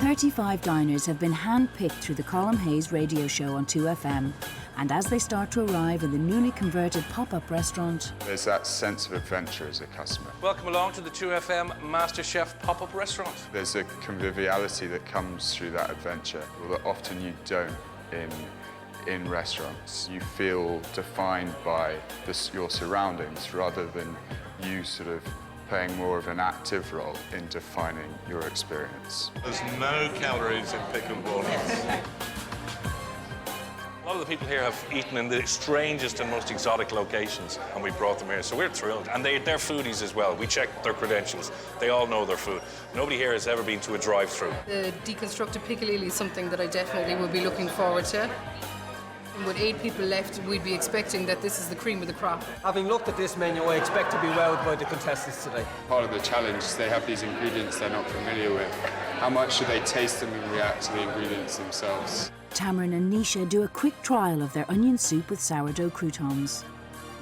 35 diners have been hand-picked through the Colm Hayes radio show on 2FM. And as they start to arrive in the newly converted pop-up restaurant, there's that sense of adventure as a customer. Welcome along to the 2FM MasterChef pop-up restaurant. There's a conviviality that comes through that adventure that often you don't in restaurants. You feel defined by your surroundings rather than you sort of playing more of an active role in defining your experience. There's no calories in pickleball. A lot of the people here have eaten in the strangest and most exotic locations, and we brought them here, so we're thrilled. And they're foodies as well. We checked their credentials. They all know their food. Nobody here has ever been to a drive-through. The deconstructed piccalilli is something that I definitely would be looking forward to. And with 8 people left, we'd be expecting that this is the cream of the crop. Having looked at this menu, I expect to be wowed by the contestants today. Part of the challenge is they have these ingredients they're not familiar with. How much should they taste them and react to the ingredients themselves? Tamron and Nisha do a quick trial of their onion soup with sourdough croutons.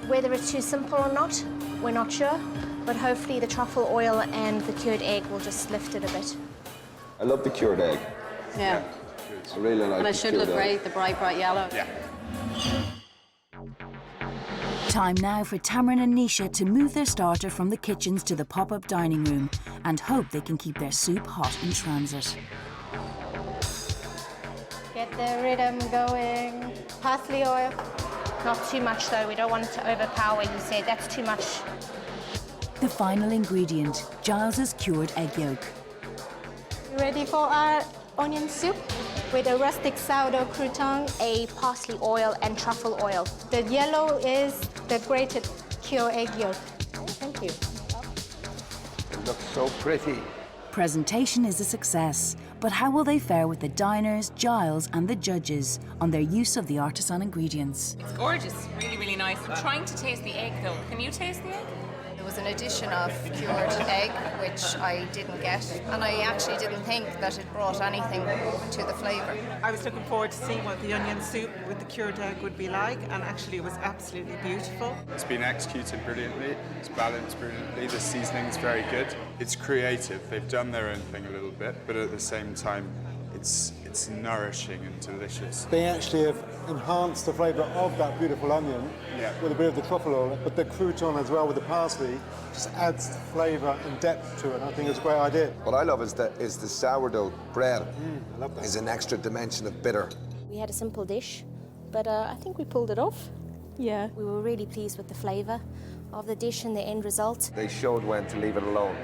Whether it's too simple or not, we're not sure, but hopefully the truffle oil and the cured egg will just lift it a bit. I love the cured egg. Yeah. I really like and it should look great, the bright yellow. Yeah. Time now for Tamron and Nisha to move their starter from the kitchens to the pop-up dining room and hope they can keep their soup hot in transit. Get the rhythm going. Parsley oil. Not too much though, we don't want it to overpower. You said that's too much. The final ingredient, Giles's cured egg yolk. You ready for our onion soup? With a rustic sourdough crouton, a parsley oil and truffle oil. The yellow is the grated cured egg yolk. Thank you. It looks so pretty. Presentation is a success, but how will they fare with the diners, Giles and the judges on their use of the artisan ingredients? It's gorgeous, really, really nice. I'm trying to taste the egg though. Can you taste the egg? There was an addition of cured egg, which I didn't get, and I actually didn't think that it brought anything to the flavour. I was looking forward to seeing what the onion soup with the cured egg would be like, and actually it was absolutely beautiful. It's been executed brilliantly, it's balanced brilliantly, the seasoning's very good. It's creative, they've done their own thing a little bit, but at the same time, it's nourishing and delicious. They actually have enhanced the flavour of that beautiful onion with a bit of the truffle oil, but the crouton as well with the parsley just adds flavour and depth to it. I think it's a great idea. What I love is the sourdough bread. I love that. Is an extra dimension of bitter. We had a simple dish, but I think we pulled it off. Yeah. We were really pleased with the flavour of the dish and the end result. They showed when to leave it alone.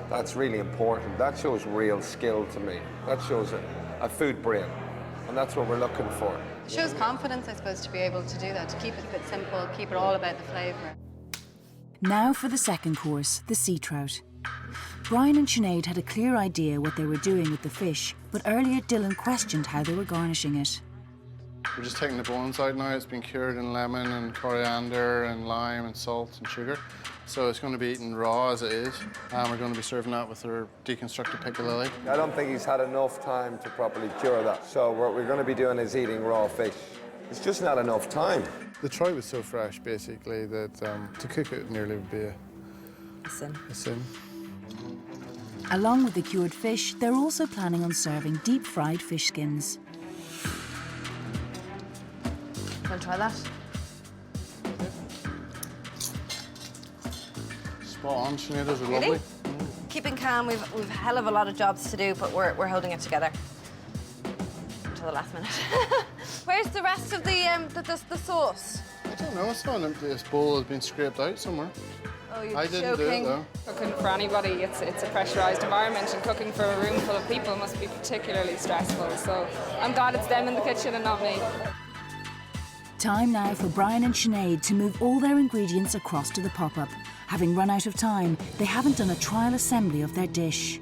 That's really important. That shows real skill to me. That shows a food brain, and that's what we're looking for. It shows confidence, I suppose, to be able to do that, to keep it a bit simple, keep it all about the flavour. Now for the second course, the sea trout. Brian and Sinead had a clear idea what they were doing with the fish, but earlier Dylan questioned how they were garnishing it. We're just taking the bones out now. It's been cured in lemon and coriander and lime and salt and sugar. So it's going to be eaten raw as it is, and we're going to be serving that with our deconstructed piccalilli. I don't think he's had enough time to properly cure that. So what we're going to be doing is eating raw fish. It's just not enough time. The trout was so fresh, basically, that to cook it nearly would be a sin. Along with the cured fish, they're also planning on serving deep-fried fish skins. Want to try that? Spot on, Sinead, those are lovely. Keeping calm, we've a hell of a lot of jobs to do, but we're holding it together until the last minute. Where's the rest of the sauce? I don't know, it's not empty. This bowl has been scraped out somewhere. Oh, you're I didn't do it, though. Cooking for anybody, it's a pressurised environment, and cooking for a room full of people must be particularly stressful. So I'm glad it's them in the kitchen and not me. Time now for Brian and Sinead to move all their ingredients across to the pop-up. Having run out of time, they haven't done a trial assembly of their dish.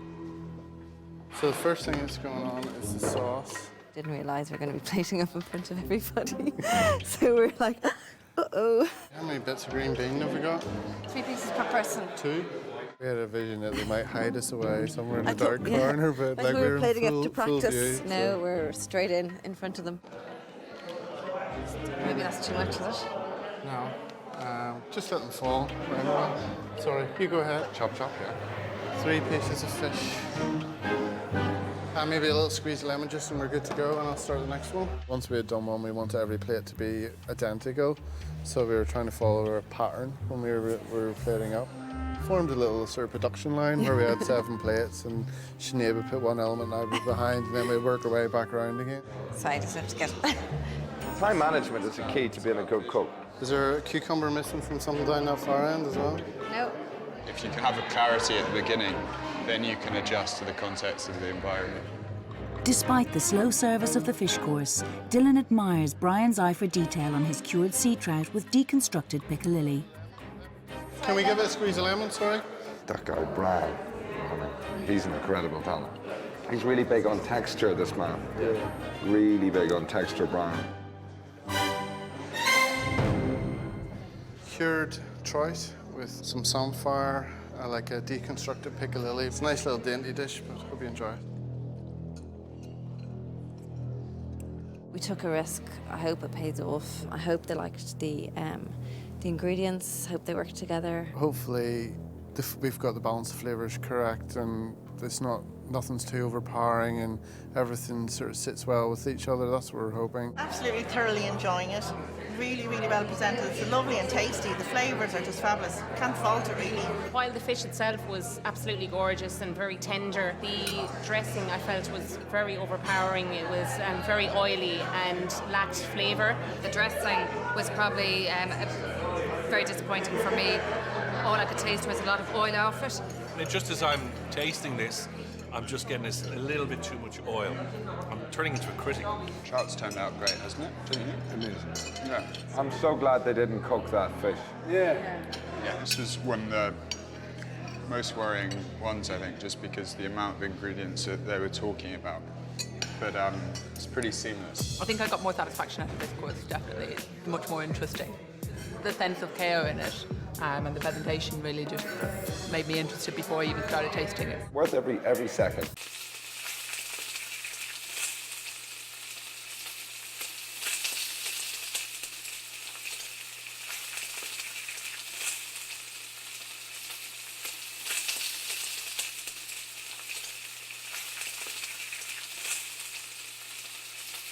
So the first thing that's going on is the sauce. Didn't realise we were going to be plating up in front of everybody. So we're like, uh-oh. How many bits of green bean have we got? 3 pieces per person. 2. We had a vision that they might hide us away somewhere in the dark corner, but like we were plating in up to practice. View, no, we're straight in front of them. Maybe that's too much, is it? No. Just let them fall. Sorry, you go ahead. Chop, chop, yeah. 3 pieces of fish. Maybe a little squeeze of lemon juice and we're good to go, and I'll start the next one. Once we had done one, we wanted every plate to be identical, so we were trying to follow a pattern when we were plating up. Formed a little sort of production line where we had 7 plates, and Sinead would put one element and I would be behind, and then we'd work our way back around again. So I just have to get Time management is the key to being a good cook. Is there a cucumber missing from something down that far end as well? No. If you can have a clarity at the beginning, then you can adjust to the context of the environment. Despite the slow service of the fish course, Dylan admires Brian's eye for detail on his cured sea trout with deconstructed piccalilli. Can we give it a squeeze of lemon, sorry? That guy, Brian, he's an incredible talent. He's really big on texture, this man. Yeah. Really big on texture, Brian. Cured trout with some samphire, like a deconstructed piccalilli. It's a nice little dainty dish, but hope you enjoy it. We took a risk. I hope it pays off. I hope they liked the ingredients. Hope they work together. Hopefully, we've got the balance of flavours correct, and nothing's too overpowering, and everything sort of sits well with each other. That's what we're hoping. Absolutely thoroughly enjoying it. Really, really well presented. It's lovely and tasty. The flavours are just fabulous. Can't fault it, really. While the fish itself was absolutely gorgeous and very tender, the dressing I felt was very overpowering. It was very oily and lacked flavour. The dressing was probably very disappointing for me. All I could taste was a lot of oil off it. And just as I'm tasting this, I'm just getting this a little bit too much oil. I'm turning into a critic. Trout's turned out great, hasn't it? Didn't it? Amazing. Yeah. I'm so glad they didn't cook that fish. Yeah, this was one of the most worrying ones, I think, just because the amount of ingredients that they were talking about. But it's pretty seamless. I think I got more satisfaction out of this course, definitely. Much more interesting. The sense of care in it and the presentation really just made me interested before I even started tasting it. Worth every second.